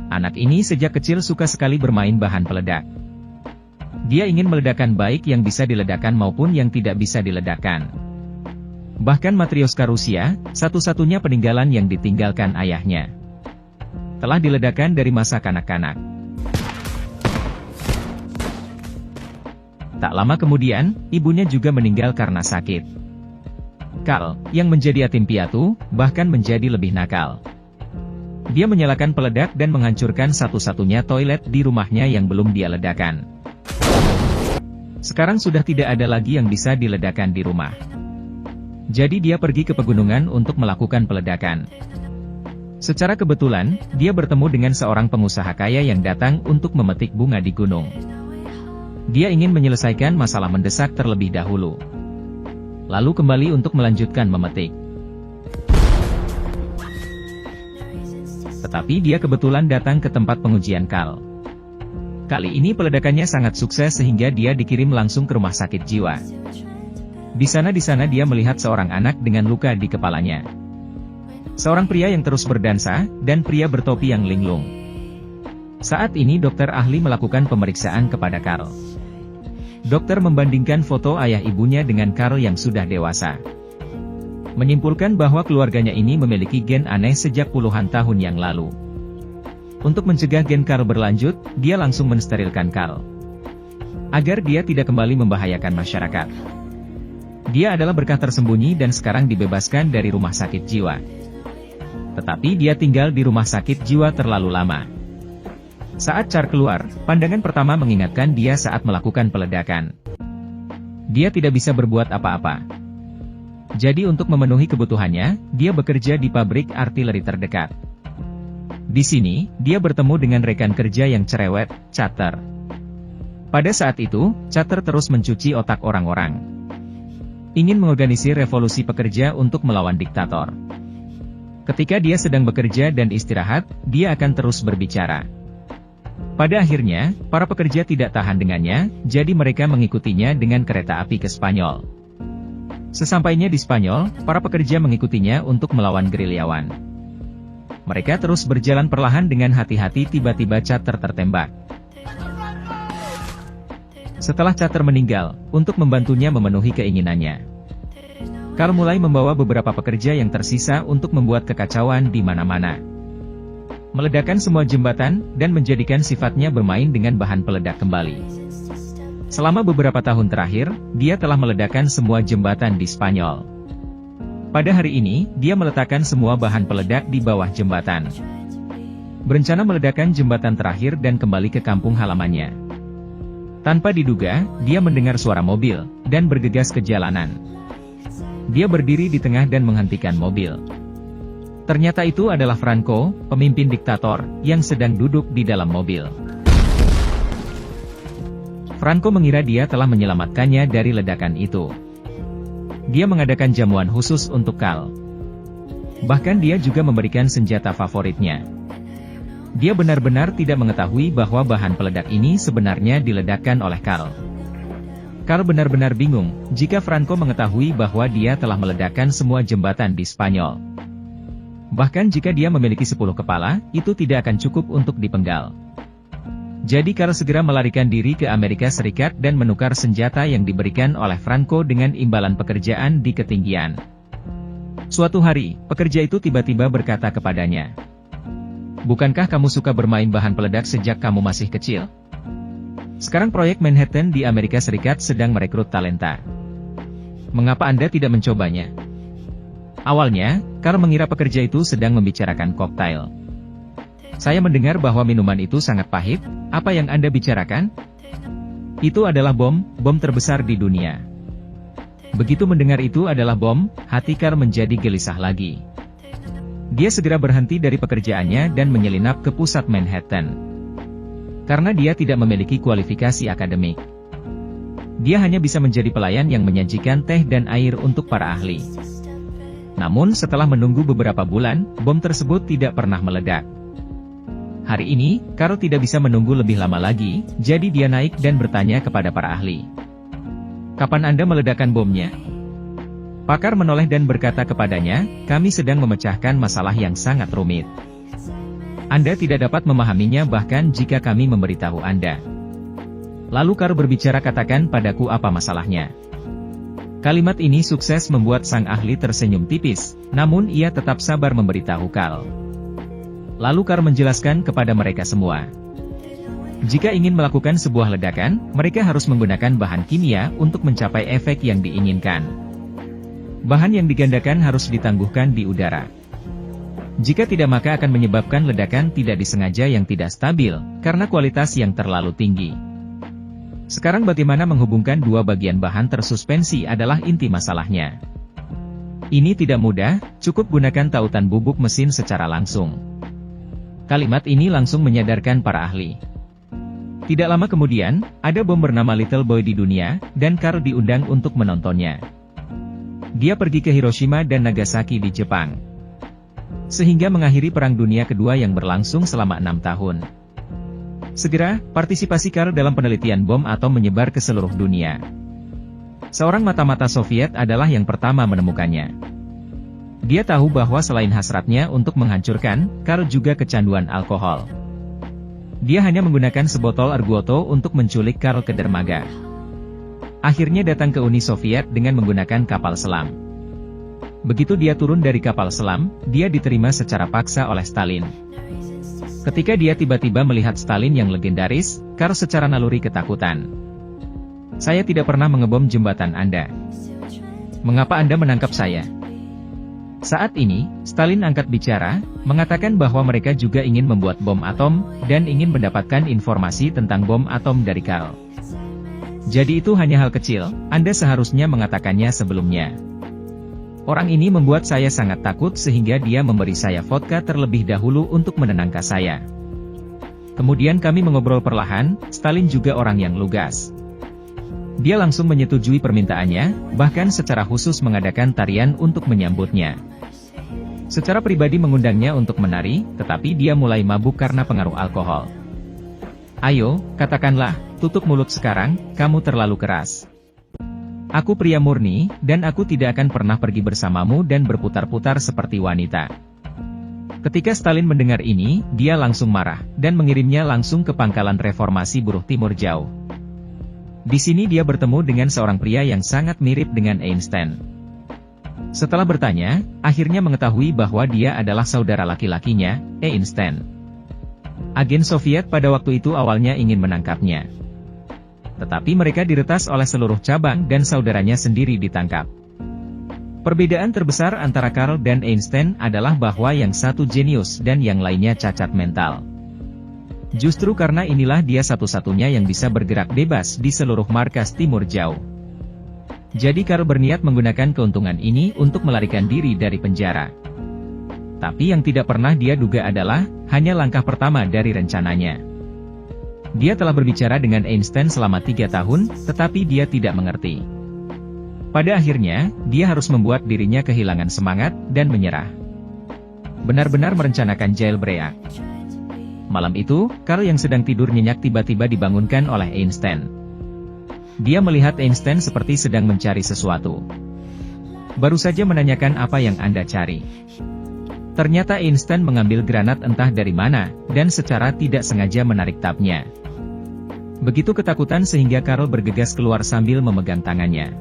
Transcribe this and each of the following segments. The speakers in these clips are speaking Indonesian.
Anak ini sejak kecil suka sekali bermain bahan peledak. Dia ingin meledakkan baik yang bisa diledakkan maupun yang tidak bisa diledakkan. Bahkan Matryoshka Rusia, satu-satunya peninggalan yang ditinggalkan ayahnya, telah diledakkan dari masa kanak-kanak. Tak lama kemudian, ibunya juga meninggal karena sakit. Karl, yang menjadi yatim piatu, bahkan menjadi lebih nakal. Dia menyalakan peledak dan menghancurkan satu-satunya toilet di rumahnya yang belum dia ledakan. Sekarang sudah tidak ada lagi yang bisa diledakkan di rumah. Jadi dia pergi ke pegunungan untuk melakukan peledakan. Secara kebetulan, dia bertemu dengan seorang pengusaha kaya yang datang untuk memetik bunga di gunung. Dia ingin menyelesaikan masalah mendesak terlebih dahulu, lalu kembali untuk melanjutkan memetik. Tetapi dia kebetulan datang ke tempat pengujian Karl. Kali ini peledakannya sangat sukses sehingga dia dikirim langsung ke rumah sakit jiwa. Di sana dia melihat seorang anak dengan luka di kepalanya. Seorang pria yang terus berdansa, dan pria bertopi yang linglung. Saat ini dokter ahli melakukan pemeriksaan kepada Karl. Dokter membandingkan foto ayah ibunya dengan Karl yang sudah dewasa. Menyimpulkan bahwa keluarganya ini memiliki gen aneh sejak puluhan tahun yang lalu. Untuk mencegah gen Karl berlanjut, dia langsung mensterilkan Karl, agar dia tidak kembali membahayakan masyarakat. Dia adalah berkah tersembunyi dan sekarang dibebaskan dari rumah sakit jiwa. Tetapi dia tinggal di rumah sakit jiwa terlalu lama. Saat Karl keluar, pandangan pertama mengingatkan dia saat melakukan peledakan. Dia tidak bisa berbuat apa-apa. Jadi untuk memenuhi kebutuhannya, dia bekerja di pabrik artileri terdekat. Di sini, dia bertemu dengan rekan kerja yang cerewet, Chater. Pada saat itu, Chater terus mencuci otak orang-orang. Ingin mengorganisir revolusi pekerja untuk melawan diktator. Ketika dia sedang bekerja dan istirahat, dia akan terus berbicara. Pada akhirnya, para pekerja tidak tahan dengannya, jadi mereka mengikutinya dengan kereta api ke Spanyol. Sesampainya di Spanyol, para pekerja mengikutinya untuk melawan gerilyawan. Mereka terus berjalan perlahan dengan hati-hati, tiba-tiba Chater tertembak. Setelah Chater meninggal, untuk membantunya memenuhi keinginannya, Karl mulai membawa beberapa pekerja yang tersisa untuk membuat kekacauan di mana-mana. Meledakkan semua jembatan, dan menjadikan sifatnya bermain dengan bahan peledak kembali. Selama beberapa tahun terakhir, dia telah meledakkan semua jembatan di Spanyol. Pada hari ini, dia meletakkan semua bahan peledak di bawah jembatan. Berencana meledakkan jembatan terakhir dan kembali ke kampung halamannya. Tanpa diduga, dia mendengar suara mobil, dan bergegas ke jalanan. Dia berdiri di tengah dan menghentikan mobil. Ternyata itu adalah Franco, pemimpin diktator, yang sedang duduk di dalam mobil. Franco mengira dia telah menyelamatkannya dari ledakan itu. Dia mengadakan jamuan khusus untuk Karl. Bahkan dia juga memberikan senjata favoritnya. Dia benar-benar tidak mengetahui bahwa bahan peledak ini sebenarnya diledakkan oleh Karl. Karl benar-benar bingung, jika Franco mengetahui bahwa dia telah meledakkan semua jembatan di Spanyol. Bahkan jika dia memiliki 10 kepala, itu tidak akan cukup untuk dipenggal. Jadi Karl segera melarikan diri ke Amerika Serikat dan menukar senjata yang diberikan oleh Franco dengan imbalan pekerjaan di ketinggian. Suatu hari, pekerja itu tiba-tiba berkata kepadanya, "Bukankah kamu suka bermain bahan peledak sejak kamu masih kecil? Sekarang proyek Manhattan di Amerika Serikat sedang merekrut talenta. Mengapa Anda tidak mencobanya?" Awalnya, Karl mengira pekerja itu sedang membicarakan koktail. "Saya mendengar bahwa minuman itu sangat pahit, apa yang Anda bicarakan?" "Itu adalah bom terbesar di dunia." Begitu mendengar itu adalah bom, hati Karl menjadi gelisah lagi. Dia segera berhenti dari pekerjaannya dan menyelinap ke pusat Manhattan. Karena dia tidak memiliki kualifikasi akademik, dia hanya bisa menjadi pelayan yang menyajikan teh dan air untuk para ahli. Namun setelah menunggu beberapa bulan, bom tersebut tidak pernah meledak. Hari ini, Karl tidak bisa menunggu lebih lama lagi, jadi dia naik dan bertanya kepada para ahli. "Kapan Anda meledakkan bomnya?" Pakar menoleh dan berkata kepadanya, "Kami sedang memecahkan masalah yang sangat rumit. Anda tidak dapat memahaminya bahkan jika kami memberitahu Anda. Lalu Carl berbicara, katakan padaku apa masalahnya. Kalimat ini sukses membuat sang ahli tersenyum tipis, namun ia tetap sabar memberitahu Carl. Lalu Carl menjelaskan kepada mereka semua. Jika ingin melakukan sebuah ledakan, mereka harus menggunakan bahan kimia untuk mencapai efek yang diinginkan. Bahan yang digandakan harus ditangguhkan di udara. Jika tidak, maka akan menyebabkan ledakan tidak disengaja yang tidak stabil, karena kualitas yang terlalu tinggi. Sekarang bagaimana menghubungkan dua bagian bahan tersuspensi adalah inti masalahnya. Ini tidak mudah, cukup gunakan tautan bubuk mesin secara langsung. Kalimat ini langsung menyadarkan para ahli. Tidak lama kemudian, ada bom bernama Little Boy di dunia, dan Carl diundang untuk menontonnya. Dia pergi ke Hiroshima dan Nagasaki di Jepang. Sehingga mengakhiri Perang Dunia Kedua yang berlangsung selama 6 tahun. Segera, partisipasi Carl dalam penelitian bom atom menyebar ke seluruh dunia. Seorang mata-mata Soviet adalah yang pertama menemukannya. Dia tahu bahwa selain hasratnya untuk menghancurkan, Carl juga kecanduan alkohol. Dia hanya menggunakan sebotol Arguoto untuk menculik Carl ke dermaga. Akhirnya datang ke Uni Soviet dengan menggunakan kapal selam. Begitu dia turun dari kapal selam, dia diterima secara paksa oleh Stalin. Ketika dia tiba-tiba melihat Stalin yang legendaris, Carl secara naluri ketakutan. Saya tidak pernah mengebom jembatan Anda. Mengapa Anda menangkap saya? Saat ini, Stalin angkat bicara, mengatakan bahwa mereka juga ingin membuat bom atom, dan ingin mendapatkan informasi tentang bom atom dari Carl. Jadi itu hanya hal kecil, Anda seharusnya mengatakannya sebelumnya. Orang ini membuat saya sangat takut sehingga dia memberi saya vodka terlebih dahulu untuk menenangkan saya. Kemudian kami mengobrol perlahan, Stalin juga orang yang lugas. Dia langsung menyetujui permintaannya, bahkan secara khusus mengadakan tarian untuk menyambutnya. Secara pribadi mengundangnya untuk menari, tetapi dia mulai mabuk karena pengaruh alkohol. Ayo, katakanlah, tutup mulut sekarang, kamu terlalu keras. Aku pria murni, dan aku tidak akan pernah pergi bersamamu dan berputar-putar seperti wanita. Ketika Stalin mendengar ini, dia langsung marah, dan mengirimnya langsung ke pangkalan reformasi buruh Timur Jauh. Di sini dia bertemu dengan seorang pria yang sangat mirip dengan Einstein. Setelah bertanya, akhirnya mengetahui bahwa dia adalah saudara laki-lakinya, Einstein. Agen Soviet pada waktu itu awalnya ingin menangkapnya. Tetapi mereka diretas oleh seluruh cabang dan saudaranya sendiri ditangkap. Perbedaan terbesar antara Carl dan Einstein adalah bahwa yang satu jenius dan yang lainnya cacat mental. Justru karena inilah dia satu-satunya yang bisa bergerak bebas di seluruh markas Timur Jauh. Jadi Carl berniat menggunakan keuntungan ini untuk melarikan diri dari penjara. Tapi yang tidak pernah dia duga adalah, hanya langkah pertama dari rencananya. Dia telah berbicara dengan Einstein selama 3 tahun, tetapi dia tidak mengerti. Pada akhirnya, dia harus membuat dirinya kehilangan semangat, dan menyerah. Benar-benar merencanakan jailbreak. Malam itu, Carl yang sedang tidur nyenyak tiba-tiba dibangunkan oleh Einstein. Dia melihat Einstein seperti sedang mencari sesuatu. Baru saja menanyakan apa yang Anda cari. Ternyata Einstein mengambil granat entah dari mana, dan secara tidak sengaja menarik tabnya. Begitu ketakutan sehingga Carl bergegas keluar sambil memegang tangannya.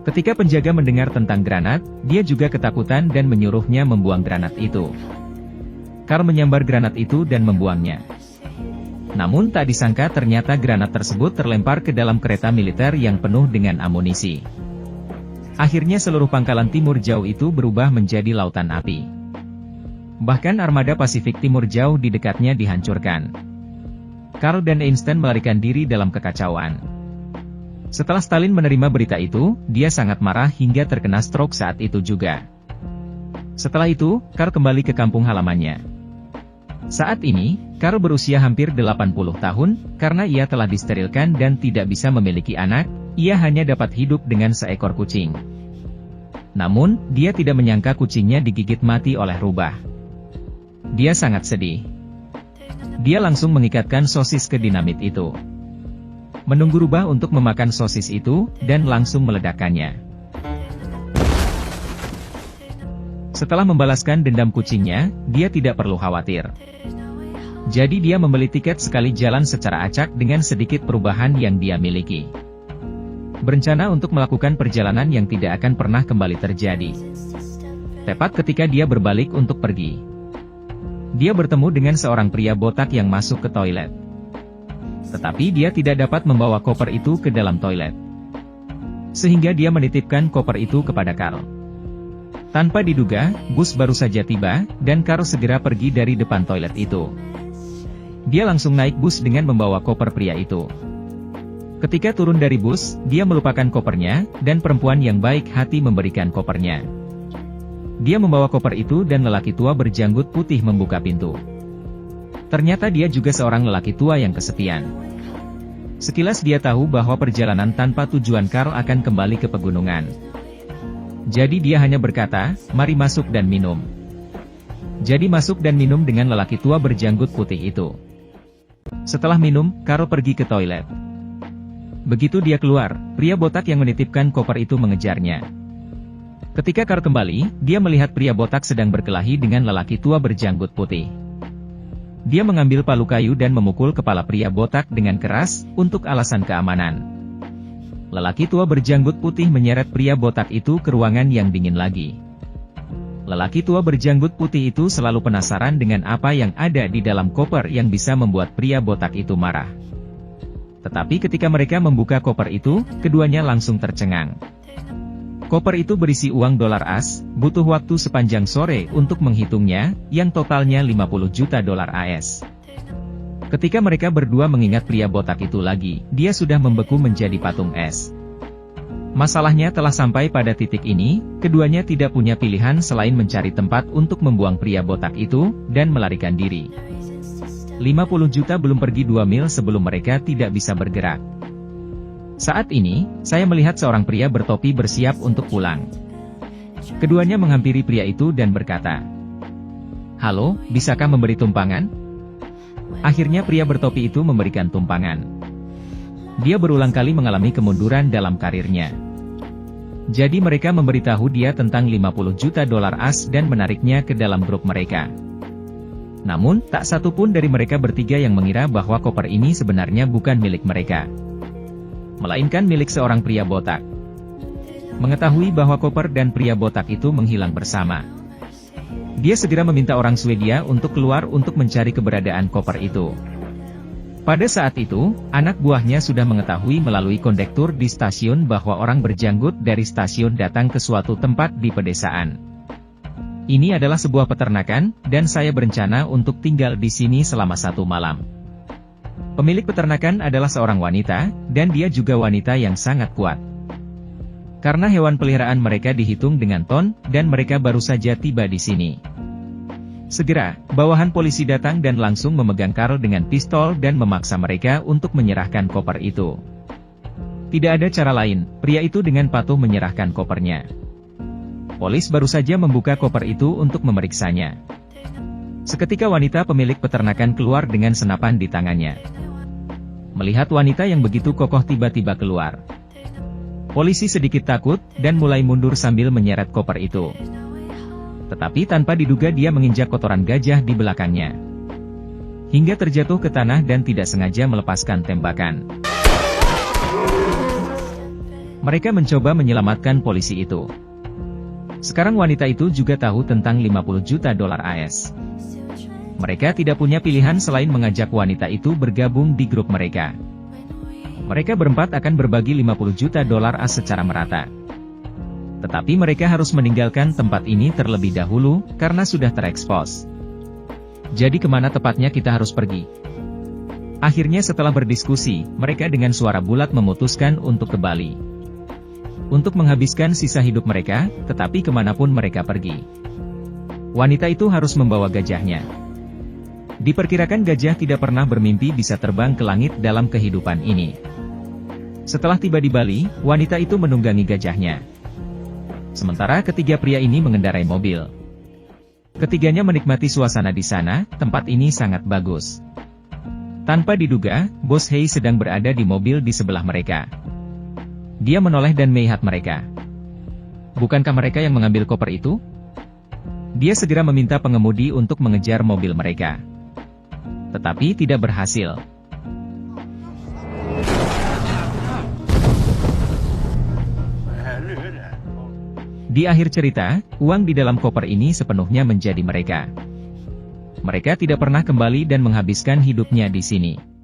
Ketika penjaga mendengar tentang granat, dia juga ketakutan dan menyuruhnya membuang granat itu. Carl menyambar granat itu dan membuangnya. Namun tak disangka ternyata granat tersebut terlempar ke dalam kereta militer yang penuh dengan amunisi. Akhirnya seluruh pangkalan Timur Jauh itu berubah menjadi lautan api. Bahkan armada Pasifik Timur Jauh di dekatnya dihancurkan. Carl dan Einstein melarikan diri dalam kekacauan. Setelah Stalin menerima berita itu, dia sangat marah hingga terkena stroke saat itu juga. Setelah itu, Carl kembali ke kampung halamannya. Saat ini, Carl berusia hampir 80 tahun, karena ia telah disterilkan dan tidak bisa memiliki anak, ia hanya dapat hidup dengan seekor kucing. Namun, dia tidak menyangka kucingnya digigit mati oleh rubah. Dia sangat sedih. Dia langsung mengikatkan sosis ke dinamit itu. Menunggu rubah untuk memakan sosis itu, dan langsung meledakkannya. Setelah membalaskan dendam kucingnya, dia tidak perlu khawatir. Jadi dia membeli tiket sekali jalan secara acak dengan sedikit perubahan yang dia miliki. Berencana untuk melakukan perjalanan yang tidak akan pernah kembali terjadi. Tepat ketika dia berbalik untuk pergi, dia bertemu dengan seorang pria botak yang masuk ke toilet. Tetapi dia tidak dapat membawa koper itu ke dalam toilet. Sehingga dia menitipkan koper itu kepada Carl. Tanpa diduga, bus baru saja tiba, dan Carl segera pergi dari depan toilet itu. Dia langsung naik bus dengan membawa koper pria itu. Ketika turun dari bus, dia melupakan kopernya, dan perempuan yang baik hati memberikan kopernya. Dia membawa koper itu dan lelaki tua berjanggut putih membuka pintu. Ternyata dia juga seorang lelaki tua yang kesepian. Sekilas dia tahu bahwa perjalanan tanpa tujuan Carl akan kembali ke pegunungan. Jadi dia hanya berkata, "Mari masuk dan minum." Jadi masuk dan minum dengan lelaki tua berjanggut putih itu. Setelah minum, Carl pergi ke toilet. Begitu dia keluar, pria botak yang menitipkan koper itu mengejarnya. Ketika Carl kembali, dia melihat pria botak sedang berkelahi dengan lelaki tua berjanggut putih. Dia mengambil palu kayu dan memukul kepala pria botak dengan keras, untuk alasan keamanan. Lelaki tua berjanggut putih menyeret pria botak itu ke ruangan yang dingin lagi. Lelaki tua berjanggut putih itu selalu penasaran dengan apa yang ada di dalam koper yang bisa membuat pria botak itu marah. Tetapi ketika mereka membuka koper itu, keduanya langsung tercengang. Koper itu berisi uang dolar AS, butuh waktu sepanjang sore untuk menghitungnya, yang totalnya 50 juta dolar AS. Ketika mereka berdua mengingat pria botak itu lagi, dia sudah membeku menjadi patung es. Masalahnya telah sampai pada titik ini, keduanya tidak punya pilihan selain mencari tempat untuk membuang pria botak itu, dan melarikan diri. 50 juta belum pergi 2 mil sebelum mereka tidak bisa bergerak. Saat ini, saya melihat seorang pria bertopi bersiap untuk pulang. Keduanya menghampiri pria itu dan berkata, "Halo, bisakah memberi tumpangan?" Akhirnya pria bertopi itu memberikan tumpangan. Dia berulang kali mengalami kemunduran dalam karirnya. Jadi mereka memberitahu dia tentang 50 juta dolar AS dan menariknya ke dalam grup mereka. Namun, tak satu pun dari mereka bertiga yang mengira bahwa koper ini sebenarnya bukan milik mereka, melainkan milik seorang pria botak. Mengetahui bahwa koper dan pria botak itu menghilang bersama, dia segera meminta orang Swedia untuk keluar untuk mencari keberadaan koper itu. Pada saat itu, anak buahnya sudah mengetahui melalui kondektur di stasiun bahwa orang berjanggut dari stasiun datang ke suatu tempat di pedesaan. Ini adalah sebuah peternakan, dan saya berencana untuk tinggal di sini selama 1 malam. Pemilik peternakan adalah seorang wanita, dan dia juga wanita yang sangat kuat. Karena hewan peliharaan mereka dihitung dengan ton, dan mereka baru saja tiba di sini. Segera, bawahan polisi datang dan langsung memegang Carl dengan pistol dan memaksa mereka untuk menyerahkan koper itu. Tidak ada cara lain, pria itu dengan patuh menyerahkan kopernya. Polis baru saja membuka koper itu untuk memeriksanya. Seketika wanita pemilik peternakan keluar dengan senapan di tangannya. Melihat wanita yang begitu kokoh tiba-tiba keluar, polisi sedikit takut, dan mulai mundur sambil menyeret koper itu. Tetapi tanpa diduga dia menginjak kotoran gajah di belakangnya, hingga terjatuh ke tanah dan tidak sengaja melepaskan tembakan. Mereka mencoba menyelamatkan polisi itu. Sekarang wanita itu juga tahu tentang 50 juta dolar AS. Mereka tidak punya pilihan selain mengajak wanita itu bergabung di grup mereka. Mereka berempat akan berbagi 50 juta dolar AS secara merata. Tetapi mereka harus meninggalkan tempat ini terlebih dahulu, karena sudah terekspos. Jadi kemana tepatnya kita harus pergi? Akhirnya setelah berdiskusi, mereka dengan suara bulat memutuskan untuk ke Bali. Untuk menghabiskan sisa hidup mereka, tetapi kemanapun mereka pergi, wanita itu harus membawa gajahnya. Diperkirakan gajah tidak pernah bermimpi bisa terbang ke langit dalam kehidupan ini. Setelah tiba di Bali, wanita itu menunggangi gajahnya. Sementara ketiga pria ini mengendarai mobil. Ketiganya menikmati suasana di sana, tempat ini sangat bagus. Tanpa diduga, Bos Hei sedang berada di mobil di sebelah mereka. Dia menoleh dan melihat mereka. Bukankah mereka yang mengambil koper itu? Dia segera meminta pengemudi untuk mengejar mobil mereka. Tetapi tidak berhasil. Di akhir cerita, uang di dalam koper ini sepenuhnya menjadi mereka. Mereka tidak pernah kembali dan menghabiskan hidupnya di sini.